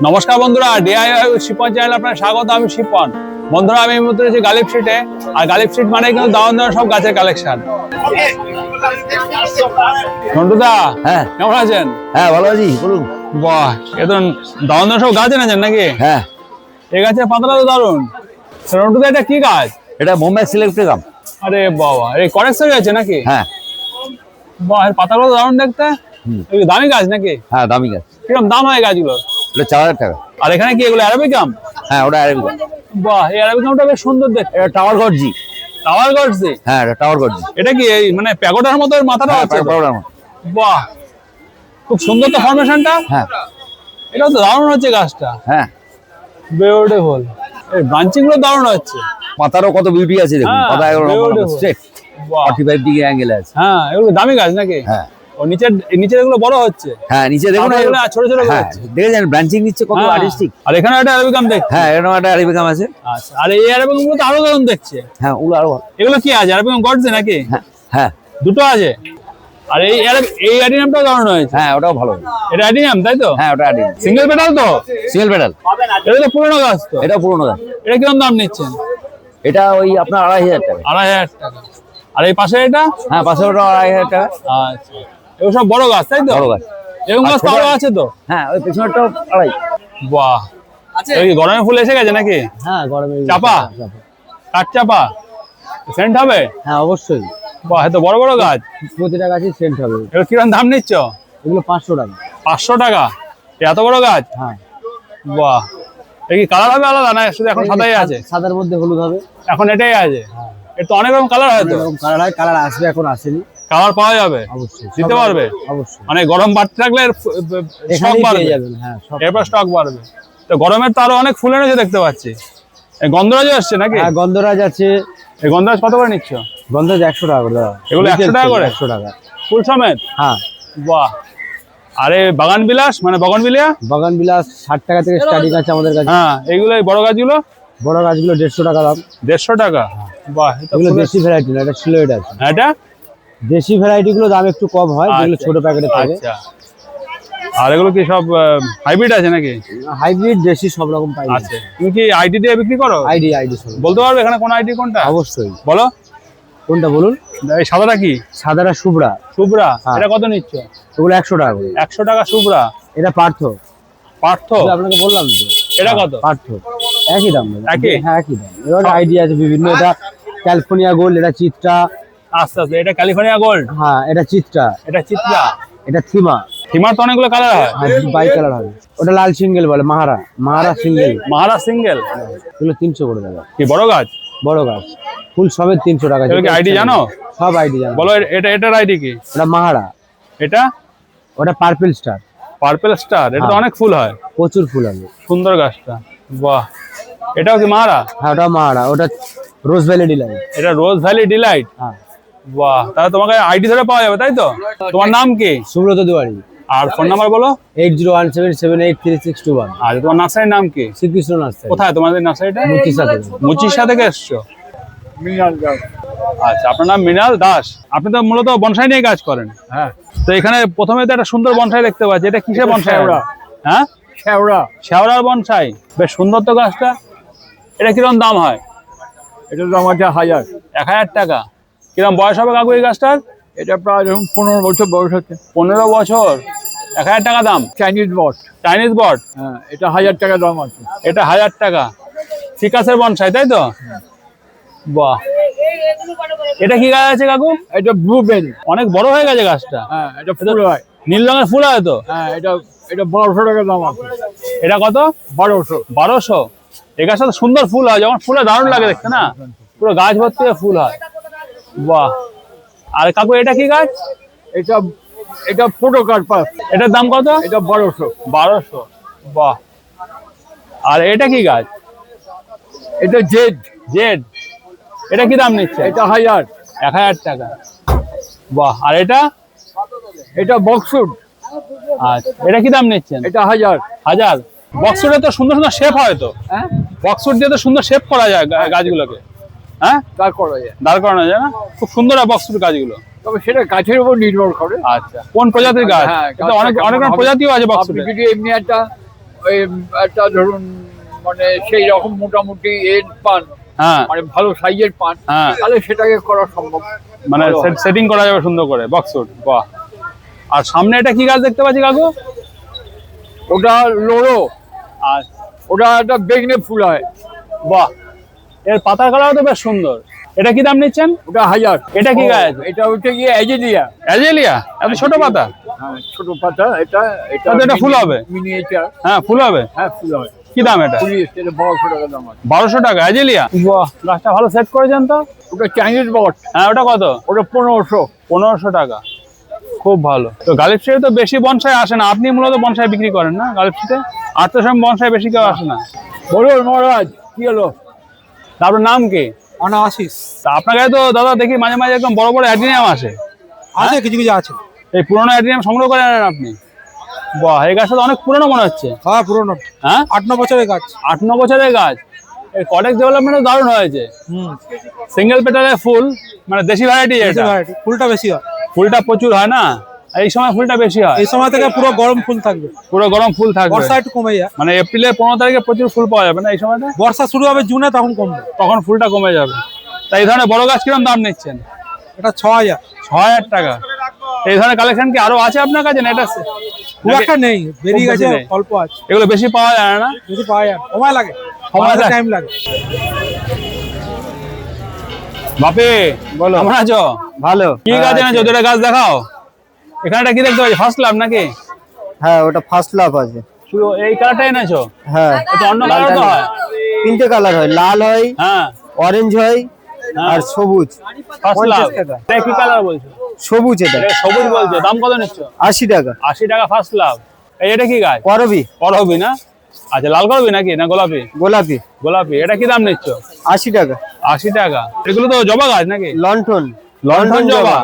নমস্কার বন্ধুরা, ডিআইওয়াই শিপন চ্যানেলে আপনাদের স্বাগত। আমি শিপন। বন্ধুরা, আমি এই মুহূর্তে রয়েছি গালিব স্ট্রিটে। আর গালিব স্ট্রিট মানে কিন্তু দারুণ দারুণ সব গাছের কালেকশন। নন্টুদা, হ্যাঁ কেমন আছেন? হ্যাঁ ভালো আছি, বলুন। বাহ, এ তো দারুণ দারুণ সব গাছ এনেছেন নাকি? হ্যাঁ, এই গাছের পাতাটা তো দারুণ। নন্টুদা, এটা কি গাছ? এটা বোম্বে সিলেক্ট্রিকাম। আরে বাবা, এই করেক্ট হয়ে গেছে নাকি? হ্যাঁ। বাহ, এর পাতাগুলো দারুণ দেখতে। এই দামি গাছ নাকি? হ্যাঁ, দামি গাছ। কিরকম দাম হয় গাছগুলো? এটা 4000 টাকা। আর এখানে কি এগুলো অ্যারাবিকাম? হ্যাঁ, ওটা অ্যারাবিকাম। বাহ, এই অ্যারাবিকামটা বেশ সুন্দর দেখতে। এটা টাওয়ার গর্জি। টাওয়ার গর্জি? হ্যাঁ, এটা টাওয়ার গর্জি। এটা কি এই মানে প্যাগোডার মতো এর মাথাটা আছে? বাহ, খুব সুন্দর তো ফরমেশনটা। হ্যাঁ, এটা তো দারুণ হচ্ছে গাছটা। হ্যাঁ, বিউটিফুল। এই ব্রাঞ্চিং গুলো দারুণ হচ্ছে। পাতারও কত বিউটি আছে দেখুন। হ্যাঁ, পাতা এগুলো beautiful. স্ট্রেট বাহ। 45 ডিগ্রি অ্যাঙ্গেলে আছে। হ্যাঁ, এগুলো দামি গাছ নাকি? হ্যাঁ, ও নিচের এগুলো বড় হচ্ছে। হ্যাঁ, নিচে দেখুন তারপরে এগুলো ছোট ছোট হ্যাঁ, হচ্ছে। দেখেছেন ব্রাঞ্চিং নিচ্ছে কত হ্যাঁ, আর্টিস্টিক। আর এখানে একটা অ্যারাবিকাম দেখছি। হ্যাঁ, এরকম একটা অ্যারাবিকাম আছে। আচ্ছা, আর এই অ্যারাবিকাম গুলো তো আরো দারুণ দেখছে। হ্যাঁ, ওগুলো আরো ভালো। এগুলো কি আছে? অ্যারাবিকাম গডসে নাকি? হ্যাঁ, হ্যাঁ, দুটো আছে। আর এই অ্যাডিনিয়ামটাও দারুণ হয়েছে। হ্যাঁ, ওটাও ভালো। এটা অ্যাডিনিয়াম তাই তো? হ্যাঁ, ওটা অ্যাডিনিয়াম। সিঙ্গেল পেটাল তো? Single petal. এটা তো পুরোনো গাছ তো? এটাও পুরোনো গাছ। এটা কিরকম দাম নিচ্ছেন? এটা ওই আপনার 2500 টাকা। 2500 টাকা। আর এই পাশে এটা? হ্যাঁ, পাশে ওটা 2500 টাকা। আচ্ছা, এগুলো সব বড় গাছ তাই তো? বড় গাছ। এরকম গাছ তো আরো আছে তো? হ্যাঁ, ওই পেছনেরটাও 2.5। বাহ, এই গরমে ফুল এসে গেছে নাকি? হ্যাঁ, গরমে চাপা? কাঠ চাপা? সেন্ট হবে? হ্যাঁ, অবশ্যই। বাহ, এত বড় বড় গাছ। প্রতিটা গাছই সেন্ট হবে। এগুলো কিরকম দাম নিচ্ছ? এগুলো 500 টাকা। 500 টাকা? এত বড় গাছ? হ্যাঁ। বাহ, এই কি কালার হবে আলাদা না শুধু এখন সাদাই আছে? সাদার মধ্যে হলুদ হবে। এখন এটাই আছে? এর তো অনেক রকম কালার হয় তো? এরকম কালার হয়, কালার আসবে, এখন আসেনি। কালার পাওয়া যাবে? অবশ্যই দিতে পারবে? অবশ্যই। মানে গরম বাড়তে থাকলে স্টক এখানেই বাড়বে? পেয়ে যাবেন। হ্যাঁ, সব। এরপর স্টক বাড়বে। তো গরমের তো আরো অনেক ফুল এনেছে দেখতে পাচ্ছি। এই গন্ধরাজও আসছে নাকি? হ্যাঁ, গন্ধরাজ আছে। এই গন্ধরাজ কত করে নিচ্ছ? গন্ধরাজ 100 টাকা করে দাও। এগুলো 100 টাকা করে? 100 টাকা। ফুল সমেত? হ্যাঁ। বাহ। আরে বাগান বিলাস মানে বগনভিলিয়া? বাগান বিলাস 60 টাকা থেকে স্টার্টিং আছে আমাদের কাছে। হ্যাঁ, এইগুলো এই বড় গাছগুলো? বড় গাছগুলো 150 টাকা দাম। 150 টাকা? বাহ, এটা এগুলো দেশি ভ্যারাইটি না, এটা সিলোয়েড আছে। এটা দেশি ভ্যারাইটি গুলো দাম একটু কম হয়, যেগুলো ছোট প্যাকেটে থাকে। আচ্ছা, আর এগুলো কি সব হাইব্রিড আছে নাকি? হাইব্রিড দেশি সব রকম পাই। আচ্ছা, তুমি কি আইডি দিয়ে বিক্রি করো? আইডি সব। বলতে পারবে এখানে কোন আইডি কোনটা? অবশ্যই। বলো। কোনটা বলুন? এই সাদাটা কি? সাদাটা শুভ্রা। শুভ্রা? হ্যাঁ। এটা কত নিচ্ছ? এগুলো 100 টাকা করে। 100 টাকা শুভ্রা? এটা পার্থ। পার্থ? আপনাকে বললাম তো। এটা কত? পার্থ। একই দাম। একই? হ্যাঁ, একই দাম। এবার আইডিয়া আছে বিভিন্ন। এটা ক্যালিফোর্নিয়া গোল্ড, এটা চিত্রা। আচ্ছা আচ্ছা, এটা ক্যালিফোর্নিয়া গোল্ড? হ্যাঁ, এটা চিত্রা। এটা চিত্রা? এটা থিমা। থিমার তো অনেকগুলো কালার হয়। হ্যাঁ, বাই কালার হবে। ওটা লাল সিঙ্গেল বলে, মাহারা সিঙ্গেল। মহারাজ সিঙ্গেল? এগুলো 300 করে দেবে। কি বড় গাছ? বড় গাছ ফুল সমেত 300 টাকা। এগুলো কি আইডি জানো? সব আইডি জানো। বলো। এটার আইডি কি? ওটা মাহারা। এটা? ওটা পার্পল স্টার। Purple star? এটা তো হ্যাঁ। অনেক ফুল হয়। প্রচুর ফুল হবে। সুন্দর গাছটা। বাহ, এটাও কি মাহারা? হ্যাঁ, ওটা মাহারা। ওটা রোজ ভ্যালি ডিলাইট। এটা রোজ ভ্যালি ডিলাইট? হ্যাঁ। বাহ, তাহলে তোমাকে আইডি ধরে পাওয়া যাবে তাই তো? তোমার নাম কি? সুব্রত দুয়ারি। আর ফোন নাম্বার বলো। 8017783621। আর তোমার নার্সারির নাম কি? শ্রীকৃষ্ণ নার্সারি। কোথায় তোমাদের নার্সারিটা? মুচিসা থেকে। মুচিসা থেকে এসছো? আচ্ছা, আপনার নাম মৃণাল দাস। আপনি তো মূলত বনসাই নিয়ে কাজ করেন। হ্যাঁ। তো এখানে প্রথমে তো একটা সুন্দর বনসাই দেখতে পাচ্ছি। এটা কিসের বনসাই? শেওড়া। হ্যাঁ, শেওড়ার বনসাই। বেশ সুন্দর তো গাছটা। এটা কিরকম দাম হয়? এটা দাম আছে 1000। 1000 টাকা? কিরকম বয়স হবে কাকু এই গাছটার? এটা প্রায় 15 বছর বয়স হচ্ছে। 15 বছর? 1000 টাকা দাম? চাইনিজ বট। চাইনিজ বট? হ্যাঁ, এটা 1000 টাকা দাম আছে। এটা 1000 টাকা? ফিকাসের বনসাই তাই তো? বাহ, এটা কি গাছ আছে কাকু? এটা ব্লুবেরি। অনেক বড় হয়ে গেছে গাছটা। হ্যাঁ, এটা ফুল হয়। নীল রঙের ফুল হয় তো? হ্যাঁ, এটা 1200 টাকা দাম আছে। এটা কত? 1200। 1200? এই গাছটা তো সুন্দর ফুল হয়, যখন ফুলে দারুণ লাগে দেখতে না? পুরো গাছ ভর্তি হয়ে ফুল হয়। বাহ। আর কাকু এটা কি গাছ? এটা ফটোকার্পাস। এটার দাম কত? এটা 1200। 1200? বাহ। আর এটা কি গাছ? এটা জেড। জেড? এটা কি দাম নিচ্ছে? এটা 1000। 1000 টাকা? বাহ। আর এটা বক্সউড। আচ্ছা, এটা কি দাম নিচ্ছেন? এটা 1000। 1000? বক্সউডে তো সুন্দর সুন্দর শেপ হয় তো? হ্যাঁ, বক্সউড দিয়ে তো সুন্দর শেপ করা যায় গাছগুলোকে। হ্যাঁ, দাঁড় করা যায়। দাঁড় করানো যায় না? খুব সুন্দর হয় বক্সউড গাছগুলো। তবে সেটা গাছের উপর নির্ভর করে। আচ্ছা, কোন প্রজাতির গাছ? হ্যাঁ, অনেক অনেক রকম প্রজাতিও আছে আপনি বক্সউডে। যদি এমনি একটা ওই একটা ধরুন মানে সেই রকম মোটামুটি এর পান, হ্যাঁ মানে ভালো সাইজের পান, হ্যাঁ তাহলে সেটাকে করা সম্ভব। মানে ভালো হয়। সেটিং করা যাবে সুন্দর করে বক্সউড। বাহ। আর সামনে এটা কি গাছ দেখতে পাচ্ছি কাকু? ওটা লোড়ো, আর ওটা একটা বেগনে ফুল হয়। বাহ, এর পাতার কালারও তো বেশ সুন্দর। এটা কি দাম নিচ্ছেন? ওটা 1000। এটা কি গাছ? এটা হচ্ছে গিয়ে অ্যাজেলিয়া। অ্যাজেলিয়া, এত ছোট পাতা? হ্যাঁ, ছোট পাতা। এটা তাতে এটা ফুল হবে? মিনিয়েচার। হ্যাঁ ফুল হবে। হ্যাঁ, ফুল হয়। কি দাম এটা? 1200 টাকা দাম আছে। 1200 টাকা অ্যাজেলিয়া? বাহ, গাছটা ভালো সেট করেছেন তো। ওটা চাইনিজ বট। হ্যাঁ ওটা কত? ওটা 1500। 1500 টাকা, খুব ভালো। তো গালিফ্রিতে তো বেশি বনসাই আসে না, আপনি মূলত বনসাই বিক্রি করেন না গালিফ্রিতে? আর তো সব বনসাই বেশি কেউ আসে না। বলুন মহারাজ, কি হলো? তা আপনার নাম কি? অনাশিস তা আপনার কাছে তো দাদা দেখি মাঝে মাঝে একদম বড় বড় অ্যাডিনিয়াম আসে। আছে, কিছু কিছু আছে। এই পুরোনো অ্যাডিনিয়াম সংগ্রহ করে আনেন আপনি? বাহ, এই গাছটা তো অনেক পুরোনো মনে হচ্ছে। হ্যাঁ পুরোনো, হ্যাঁ 8-9 বছরের গাছ। 8-9 বছরের গাছ। এই কটেক্স ডেভেলপমেন্টও দারুণ হয়েছে। হুম, সিঙ্গেল পেটালের ফুল, মানে দেশি ভ্যারাইটি বেশি এটা। variety, ফুলটা বেশি হয়। ফুলটা প্রচুর হয় না, আর এই সময় ফুলটা বেশি হয়। এই সময় থেকে পুরো গরম ফুল থাকবে, পুরো গরম ফুল থাকবে। বর্ষা একটু কমে যায়। মানে এপ্রিলের 15 তারিখে প্রচুর ফুল পাওয়া যাবে না এই সময়টা? বর্ষা শুরু হবে জুনে, তখন কমবে। তখন ফুলটা কমে যাবে। তাই এই ধরনের বড় গাছ কিরকম দাম নিচ্ছেন? এটা 6000। 6000 টাকা। এই ধরনের কালেকশন কি আরো আছে আপনার কাছে? না এটা খুব একটা নেই, বেরিয়ে বেশি গেছে, নেই। অল্প আছে। এগুলো বেশি পাওয়া যায় না? বেশি পাওয়া যায় না। সময় লাগে, সময় লাগে। টাইম লাগে। বাপে বলো, কেমন আছো? ভালো। কি গাছ এনেছো? দুটো গাছ দেখাও। এখানে কি দেখতে পাচ্ছি? ফার্স্ট লাভ নাকি? হ্যাঁ, ওটা ফার্স্ট লাভ আছে। শুধু এই কালারটা এনেছো? হ্যাঁ, এটা অন্য কালার তো হয়। 3টে কালার হয়, লাল হয়, হ্যাঁ অরেঞ্জ হয় আর সবুজ। First love. 50 টাকা। এটা কি কালার বলছো? সবুজ এটা এটা সবুজ বলছো, দাম কত নিচ্ছ? 80 টাকা। 80 টাকা ফার্স্ট লাভ। এটা কি গাছ? করবি, করবি না? আচ্ছা, লাল করবি নাকি না গোলাপি? গোলাপি, গোলাপি। এটা কি দাম নিচ্ছ? 80 টাকা। 80 টাকা। এগুলো তো জবা গাছ নাকি? লন্ঠন, লন্ঠন জবা।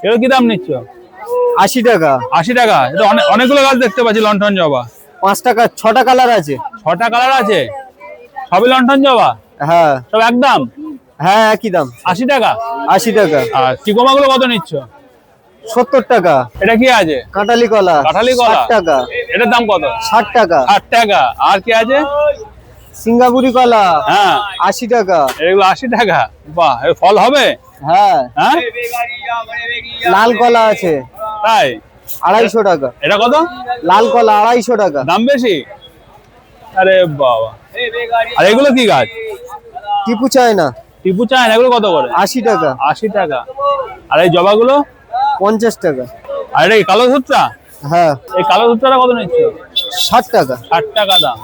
এগুলো কি দাম নিচ্ছ? 80 টাকা। 80 টাকা। এটা অনেকগুলো গাছ দেখতে পাচ্ছি লন্ঠন জবা। 5 টাকা, 6টা কালার আছে। 6টা কালার আছে, সবই লন্ঠন জবা? হ্যাঁ সব একদম হ্যাঁ, একই দাম, 80 টাকা। 80 টাকা। আর চিকোমা গুলো কত নিচ্ছ? 70 টাকা। এটা কি আছে? কাঁঠালি কলা, কাঁঠালি কলা? 60 টাকা। এটার দাম কত? 60 টাকা। 60 টাকা। আর কি আছে? সিঙ্গাপুরি কলা, হ্যাঁ 80 টাকা। এগুলো 80 টাকা। বাহ, এর ফল হবে? হ্যাঁ, হ্যাঁ লাল কলা আছে, তাই? 250 টাকা। এটা কত? লাল কলা 250 টাকা। দাম বেশি? আরে বাবা। আর এগুলো কি গাছ? টিপু চায়না, টিপু চায় না, এগুলো কত করে? 80 টাকা। 80 টাকা। আর এই জবাগুলো? 50 টাকা। আর এটা কি কালো ধুতরা? হ্যাঁ, এই কালো ধুতরাটা কত নিচ্ছ? 60 টাকা। 60 টাকা দাম।